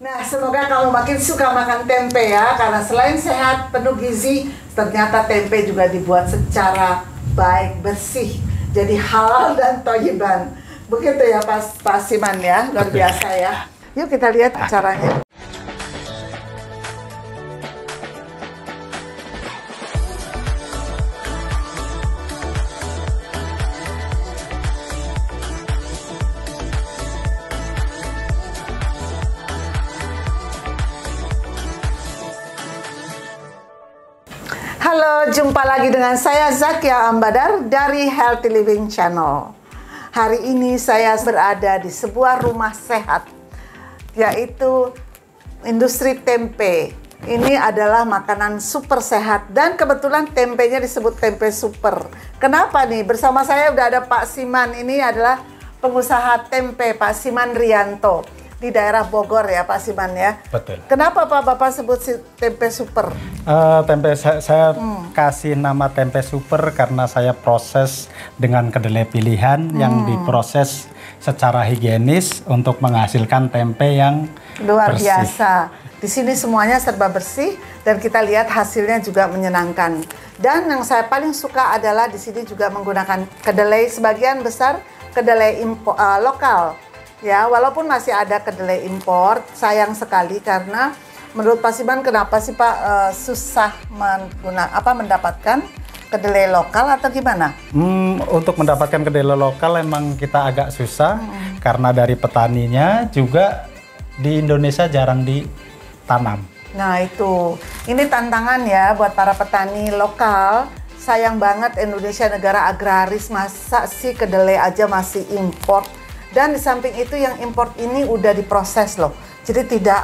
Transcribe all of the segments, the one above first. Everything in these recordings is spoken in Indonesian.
Nah, semoga kamu makin suka makan tempe ya, karena selain sehat, penuh gizi, ternyata tempe juga dibuat secara baik, bersih, jadi halal dan thayyiban. Begitu ya Pak Siman ya, luar biasa ya. Yuk kita lihat caranya. Halo, jumpa lagi dengan saya Zakia Ambadar dari Healthy Living Channel. Hari ini saya berada di sebuah rumah sehat, yaitu industri tempe. Ini adalah makanan super sehat dan kebetulan tempenya disebut tempe super. Kenapa nih? Bersama saya udah ada Pak Siman, ini adalah pengusaha tempe, Pak Siman Rianto. Di daerah Bogor ya Pak Siman ya. Betul. Kenapa Pak Bapak sebut tempe super? Tempe saya kasih nama tempe super karena saya proses dengan kedelai pilihan yang diproses secara higienis untuk menghasilkan tempe yang luar bersih. biasa. Di sini semuanya serba bersih dan kita lihat hasilnya juga menyenangkan. Dan yang saya paling suka adalah di sini juga menggunakan kedelai, sebagian besar kedelai lokal. Ya, walaupun masih ada kedelai impor, sayang sekali karena menurut Pak Siman kenapa sih Pak susah mendapatkan kedelai lokal atau gimana? Untuk mendapatkan kedelai lokal emang kita agak susah karena dari petaninya juga di Indonesia jarang ditanam. Nah itu, ini tantangan ya buat para petani lokal. Sayang banget Indonesia negara agraris, masa sih kedelai aja masih impor. Dan di samping itu yang import ini udah diproses loh. Jadi tidak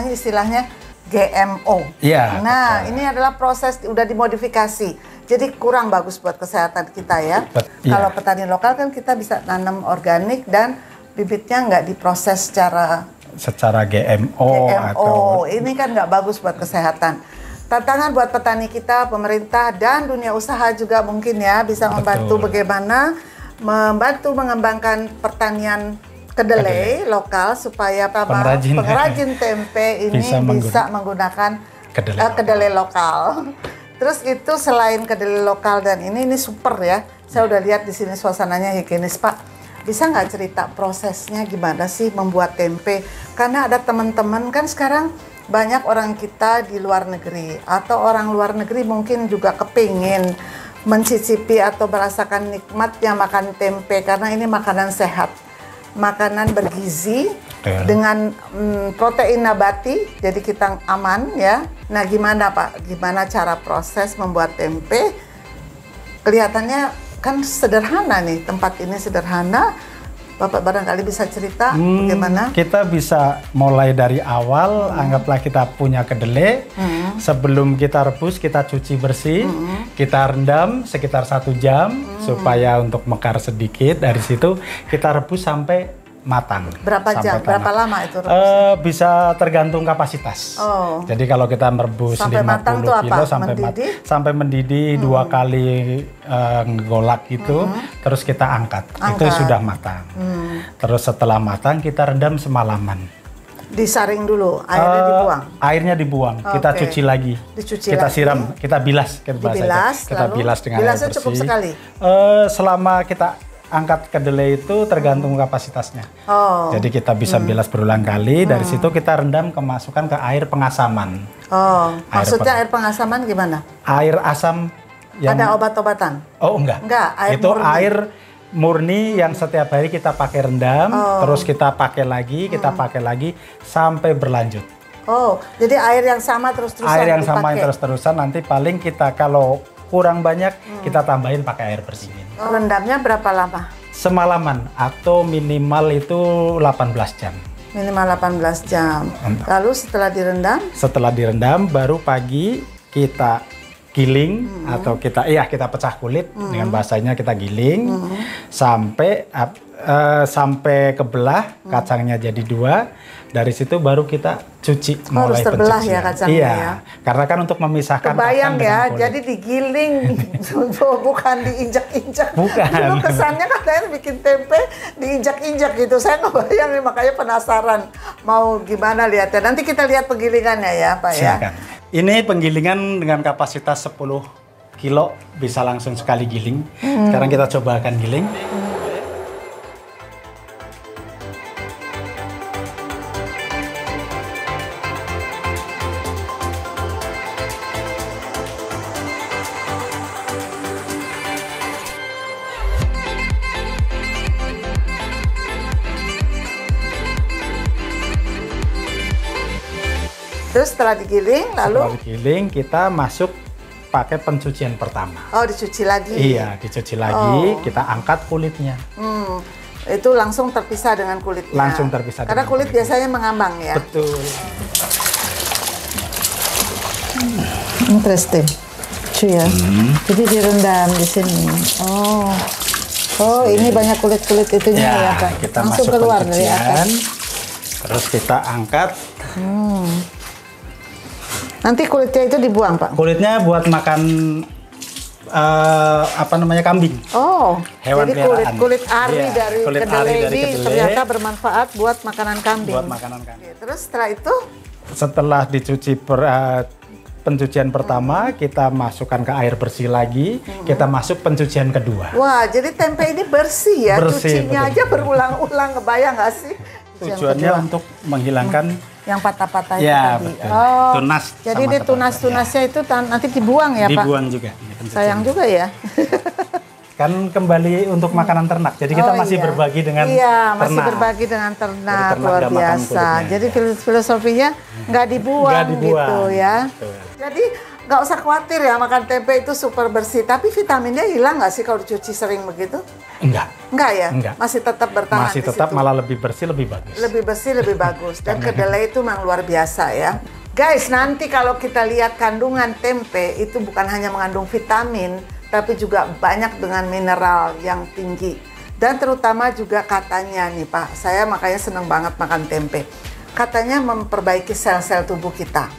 istilahnya GMO. Iya. Nah, ini adalah proses udah dimodifikasi. Jadi kurang bagus buat kesehatan kita ya. Kalau petani lokal kan kita bisa tanam organik dan bibitnya nggak diproses secara GMO. Atau ini kan nggak bagus buat kesehatan. Tantangan buat petani kita, pemerintah dan dunia usaha juga mungkin ya bisa membantu bagaimana membantu mengembangkan pertanian kedelai lokal supaya pengrajin tempe ini bisa menggunakan kedelai lokal. Terus itu selain kedelai lokal dan ini super ya. Saya udah lihat di sini suasananya higienis Pak. Bisa nggak cerita prosesnya gimana sih membuat tempe? Karena ada teman-teman kan sekarang banyak orang kita di luar negeri atau orang luar negeri mungkin juga kepingin mencicipi atau merasakan nikmatnya makan tempe karena ini makanan sehat, makanan bergizi dengan protein nabati, jadi kita aman ya. Nah gimana Pak, gimana cara proses membuat tempe? Kelihatannya kan sederhana nih, tempat ini sederhana. Bapak barangkali bisa cerita bagaimana? Kita bisa mulai dari awal, anggaplah kita punya kedelai, sebelum kita rebus kita cuci bersih, kita rendam sekitar 1 jam supaya untuk mekar sedikit, dari situ kita rebus sampai matang. Berapa jam? Berapa lama itu rebusnya? Bisa tergantung kapasitas. Jadi kalau kita merebus sampai 50 kilo sampai mendidih 2 kali golak gitu, terus kita angkat. Itu sudah matang. Terus setelah matang kita rendam semalaman. Disaring dulu, airnya dibuang. Airnya dibuang, kita cuci lagi. Kita siram, kita bilas, kita bilas dengan air bersih. Cukup sekali. Selama kita angkat kedelai itu tergantung kapasitasnya. Jadi kita bisa bilas berulang kali. Dari situ kita rendam masukkan ke air pengasaman. Maksudnya air pengasaman gimana? Air asam yang ada obat-obatan? Oh enggak. Air itu murni. Air murni yang setiap hari kita pakai rendam, terus kita pakai lagi, sampai berlanjut. Jadi air yang sama terus-terusan Air yang dipakai. sama terus-terusan, nanti paling kita kalau kurang banyak kita tambahin pakai air bersih. Rendamnya berapa lama? Semalaman atau minimal itu 18 jam. Minimal 18 jam. Lalu setelah direndam? Setelah direndam baru pagi kita giling atau kita pecah kulit, dengan bahasanya kita giling sampai sampai kebelah, kacangnya jadi 2. Dari situ baru kita cuci, mulai harus terbelah pencucian. ya kacangnya Iya, ya. karena kan untuk memisahkan Kebayang kacang ya, dengan kulit. jadi digiling, bukan diinjak-injak. Bukan. Cuma kesannya katanya bikin tempe diinjak-injak gitu. Saya ngebayang nih, makanya penasaran mau gimana lihatnya. Nanti kita lihat penggilingannya ya Pak ya. Silakan. Ini penggilingan dengan kapasitas 10 kilo, bisa langsung sekali giling. Sekarang kita coba akan giling. Terus setelah digiling, lalu? Setelah digiling, kita masuk pakai pencucian pertama. Oh, dicuci lagi? Iya, dicuci lagi, kita angkat kulitnya. Itu langsung terpisah dengan kulitnya? Langsung terpisah. Karena kulit biasanya mengambang ya? Betul. Interesting. Lucu ya. Jadi direndam di sini. Oh, ini banyak kulit-kulit itunya ya Pak? Kita langsung masuk keluar dari pencucian, atas. terus kita angkat. Nanti kulitnya itu dibuang Pak? Kulitnya buat makan kambing. Oh, Hewan jadi peliharaan. kulit ari Iya, dari kulit kedelai ari dari ini kedelai. ternyata bermanfaat buat makanan kambing. Buat makanan kambing. Oke, terus setelah itu? Setelah dicuci pencucian pertama, kita masukkan ke air bersih lagi, kita masuk pencucian kedua. Wah, jadi tempe ini bersih ya? Bersih, Cucinya betul. aja berulang-ulang, kebayang nggak sih? Tujuannya untuk menghilangkan yang patah-patah itu ya, tadi. betul. Oh, Tunas jadi sama ini tepung. tunas-tunasnya itu nanti dibuang ya Pak? dibuang juga. Pencucian. Sayang juga ya. Kan kembali untuk makanan ternak. Jadi kita masih iya. berbagi dengan Iya, masih ternak. berbagi dengan ternak, Jadi ternak luar nggak makan biasa. kulitnya. Jadi filosofinya nggak dibuang, Nggak dibuang, gitu ya. betul. Jadi nggak usah khawatir ya makan tempe itu super bersih. Tapi vitaminnya hilang nggak sih kalau dicuci sering begitu? Enggak. Enggak ya? Enggak. Masih tetap bertahan Masih di tetap situ. malah lebih bersih, lebih bagus. Lebih bersih, lebih bagus. Dan kedelai itu memang luar biasa ya. Guys, nanti kalau kita lihat kandungan tempe itu bukan hanya mengandung vitamin, tapi juga banyak dengan mineral yang tinggi. Dan terutama juga katanya nih Pak, saya makanya seneng banget makan tempe. Katanya memperbaiki sel-sel tubuh kita.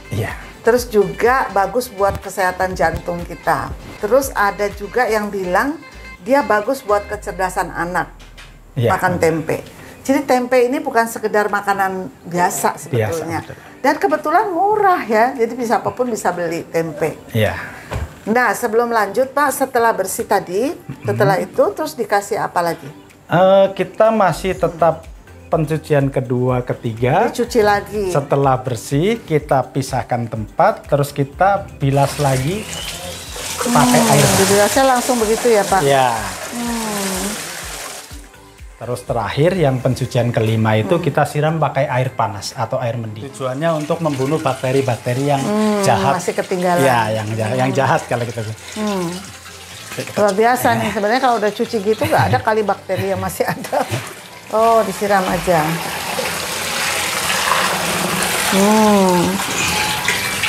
Iya. Terus juga bagus buat kesehatan jantung kita. Terus ada juga yang bilang dia bagus buat kecerdasan anak. Iya. Makan tempe. Jadi tempe ini bukan sekedar makanan biasa sebetulnya. Biasa, betul. Dan kebetulan murah ya. Jadi bisa apapun bisa beli tempe. Iya. Nah, sebelum lanjut Pak, setelah bersih tadi, setelah itu terus dikasih apa lagi? Kita masih tetap pencucian kedua, ketiga. Dicuci lagi. Setelah bersih, kita pisahkan tempat, terus kita bilas lagi pakai air. Dibilasnya langsung begitu ya Pak? Ya. Terus terakhir yang pencucian kelima itu kita siram pakai air panas atau air mendidih. Tujuannya untuk membunuh bakteri-bakteri yang jahat. Masih ketinggalan. Ya, yang jahat kalau kita. Luar biasa nih, sebenarnya kalau udah cuci gitu nggak ada kali bakteri yang masih ada. Oh, disiram aja.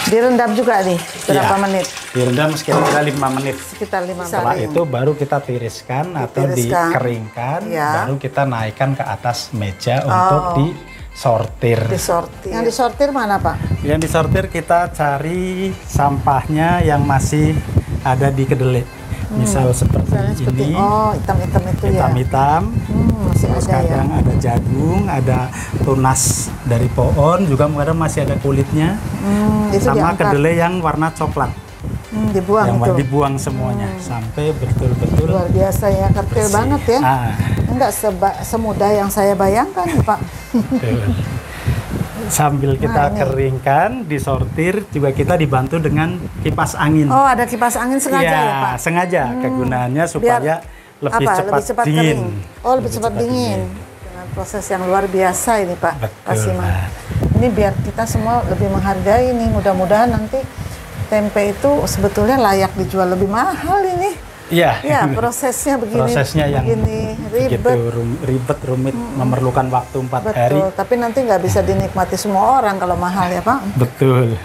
Direndam juga nih, berapa Ya, menit? Direndam sekitar 5 menit. Sekitar 5 Setelah menit. itu baru kita tiriskan atau Ditiriskan. dikeringkan, Ya. baru kita naikkan ke atas meja untuk disortir. Disortir. Yang disortir mana Pak? Yang disortir kita cari sampahnya yang masih ada di kedelai. Misal seperti Misalnya seperti, ini, hitam-hitam itu ya? hitam-hitam. Masih Terus ada ya? kadang ada jagung, ada tunas dari pohon, juga kadang masih ada kulitnya. Itu Sama diangkat. kedelai yang warna coklat. Dibuang yang itu? dibuang semuanya sampai betul-betul Luar biasa ya, kecil bersih. banget ya? Enggak semudah yang saya bayangkan ya Pak. Betul. Sambil kita Nah, ini. keringkan, disortir, juga kita dibantu dengan kipas angin. Oh, ada kipas angin sengaja ya Pak? Sengaja. Kegunaannya supaya lebih cepat dingin. kering. Oh, lebih cepat dingin. Dengan proses yang luar biasa ini Pak. Betul, Pak Siman. Pak. Ini biar kita semua lebih menghargai ini. Mudah-mudahan nanti tempe itu sebetulnya layak dijual lebih mahal ini. Iya. Ya, prosesnya begini. Prosesnya yang begini begitu ribet. rumit, memerlukan waktu 4 hari. Betul, tapi nanti nggak bisa dinikmati semua orang kalau mahal ya Pak. Betul.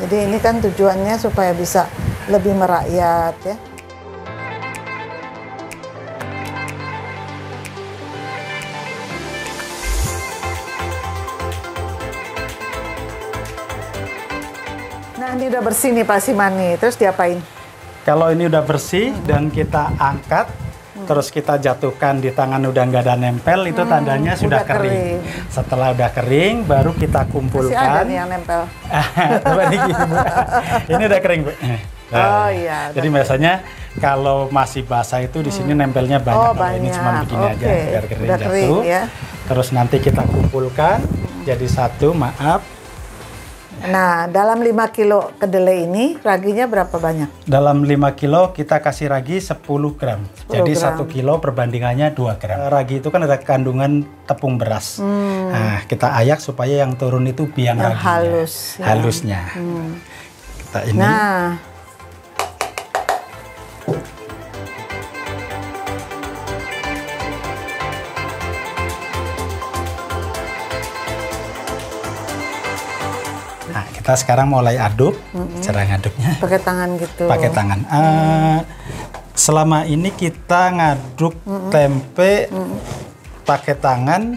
Jadi ini kan tujuannya supaya bisa lebih merakyat ya. Nah, ini udah bersih nih Pak Simani. Terus diapain? Kalau ini udah bersih dan kita angkat, terus kita jatuhkan di tangan udah nggak ada nempel, itu tandanya sudah kering. Setelah udah kering, baru kita kumpulkan. Masih ada nih yang nempel. Coba nih, Bu. Ini udah kering, Bu. Nah, oh iya. Jadi biasanya kalau masih basah itu di sini nempelnya banyak. Oh, banyak. Ini cuma begini aja biar kering udah jatuh. Kering, ya. Terus nanti kita kumpulkan jadi satu, maaf. Nah, dalam 5 kilo kedelai ini raginya berapa banyak? Dalam 5 kilo kita kasih ragi 10 gram. 10 Jadi gram. 1 kilo perbandingannya 2 gram. Ragi itu kan ada kandungan tepung beras. Nah, kita ayak supaya yang turun itu biang yang raginya. halus. Ya. Halusnya. Kita ini. Nah. Nah, kita sekarang mulai aduk. Cara ngaduknya. Pakai tangan gitu. Pakai tangan. Selama ini kita ngaduk tempe pakai tangan,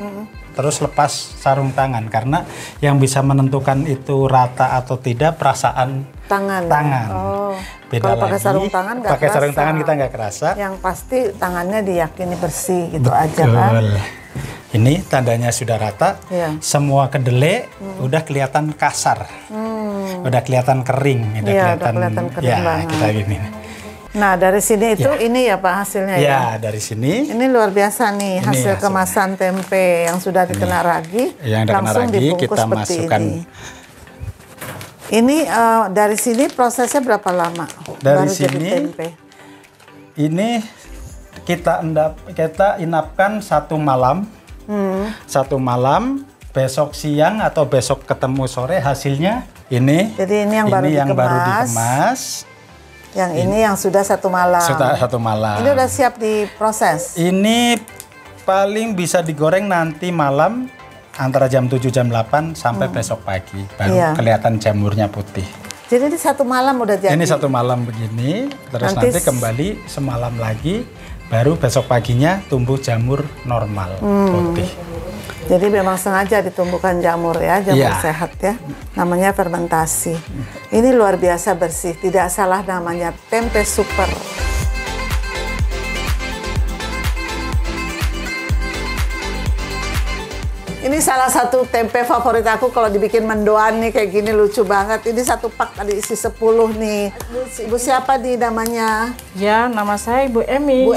terus lepas sarung tangan karena yang bisa menentukan itu rata atau tidak perasaan tangan. Oh. Beda kalau pakai lagi, sarung tangan nggak pakai sarung kerasa. tangan kita nggak kerasa. Yang pasti tangannya diyakini bersih gitu aja Betul. kan. Ini tandanya sudah rata. Iya. Semua kedelai udah kelihatan kasar, udah kelihatan kering, Iya, udah kelihatan kering ya, banget. kita gini. Nah, dari sini itu ini ya Pak hasilnya ya. Ya, dari sini. Ini luar biasa nih Ini hasil hasilnya. kemasan tempe yang sudah dikena ragi. Yang udah kena langsung ragi dibungkus kita seperti masukkan. Ini dari sini prosesnya berapa lama? Dari baru sini jadi tempe? Ini kita inapkan 1 malam. 1 malam, besok siang atau besok ketemu sore hasilnya ini. Jadi ini yang baru dikemas. Yang ini yang sudah 1 malam. Sudah 1 malam. Ini udah siap diproses. Ini paling bisa digoreng nanti malam antara jam 7 jam 8 sampai besok pagi baru kelihatan jamurnya putih. Jadi ini 1 malam udah jadi. Ini 1 malam begini, terus nanti kembali semalam lagi, baru besok paginya tumbuh jamur normal putih. Jadi memang sengaja ditumbuhkan jamur ya, jamur sehat ya. Namanya fermentasi. Ini luar biasa bersih, tidak salah namanya tempe super. Ini salah satu tempe favorit aku kalau dibikin mendoan nih kayak gini, lucu banget. Ini 1 pak tadi isi 10 nih. Ibu siapa nih namanya? Ya, nama saya Ibu Emi.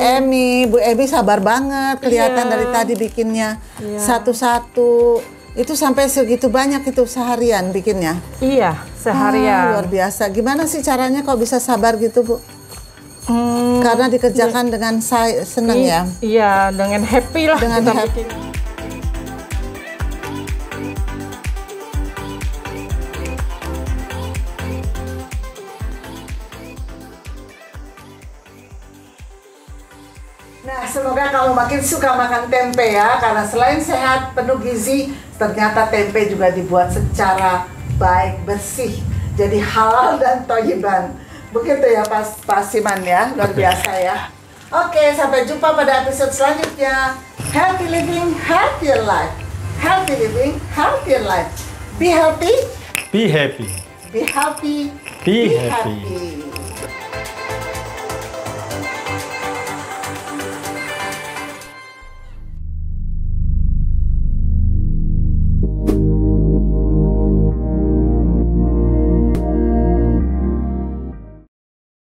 Bu Emi sabar banget kelihatan dari tadi bikinnya. Satu-satu. Itu sampai segitu banyak itu seharian bikinnya? Iya, seharian. Luar biasa. Gimana sih caranya kok bisa sabar gitu, Bu? Karena dikerjakan dengan senang ya? Iya, dengan happy lah dengan kita happy. bikin. Nah, semoga kamu makin suka makan tempe ya, karena selain sehat, penuh gizi, ternyata tempe juga dibuat secara baik, bersih, jadi halal dan thayyibah. Begitu ya Pak Siman ya, luar biasa ya. Oke, sampai jumpa pada episode selanjutnya. Healthy living, healthier life. Healthy living, healthier life. Be healthy. Be happy. Be happy. Be happy.